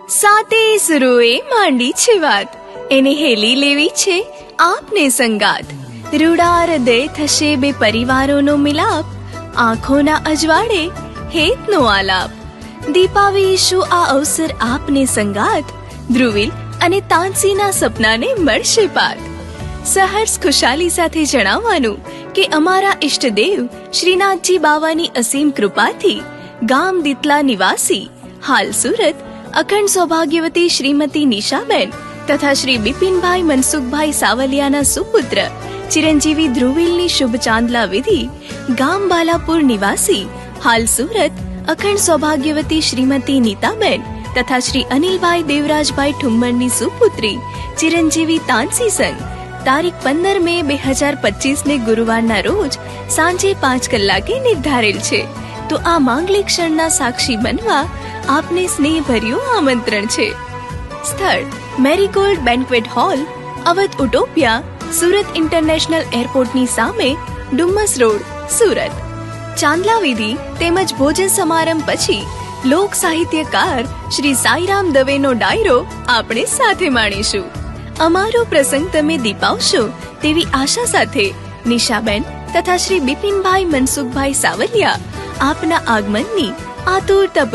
સાતે સુરોએ માંડી છે વાત, એને હેલી લેવી છે આપને સંગાત. રૂડા હૃદય થશે બે પરિવારોનો મિલાપ, આંખોના અજવાળે હેતનો આલાપ. દીપાવીશું આ અવસર આપને સંગાત, ધ્રુવિલ અને તાનસીના સપનાને મળશે પાત. સહર્ષ ખુશાલી સાથે જણાવવાનું કે અમારા ઈષ્ટદેવ શ્રીનાથજી બાવાની અસીમ કૃપાથી ગામ દિતલા નિવાસી હાલ સુરત અખંડ સૌભાગ્યવતી શ્રીમતી નિશાબેન તથા શ્રી બિપિનભાઈ મનસુખભાઈ સાવલિયાના સુપુત્ર ચિરંજીવી ધ્રુવિલની શુભ ચાંદલા વિધિ ગામ બાલાપુર નિવાસી હાલ સુરત અખંડ સૌભાગ્યવતી શ્રીમતી નીતાબેન તથા શ્રી અનિલભાઈ દેવરાજભાઈ ઠુમ્મરની સુપુત્રી ચિરંજીવી તાનસી સંગ તારીખ 15 મે 2025 ને ગુરુવારના રોજ સાંજે 5 કલાકે નિર્ધારેલ છે. તો આ માંગલિક ક્ષણના સાક્ષી બનવા આપને સ્નેહભર્યું આમંત્રણ છે. સ્થળ marigold banquet hall, Awadh utopia, Surat international એરપોર્ટની સામે, ડુમ્મસ રોડ, સુરત. ચાંદલા વિધિ તેમજ ભોજન સમારંભ પછી લોક સાહિત્યકાર શ્રી સાઈરામ દવેનો ડાયરો આપણે સાથે માણીશું. અમારો પ્રસંગ તમે દીપાવશો તેવી આશા સાથે નિશાબેન તથા શ્રી બિપિનભાઈ મનસુખભાઈ સાવલિયા આપના આગમનની આતુરતા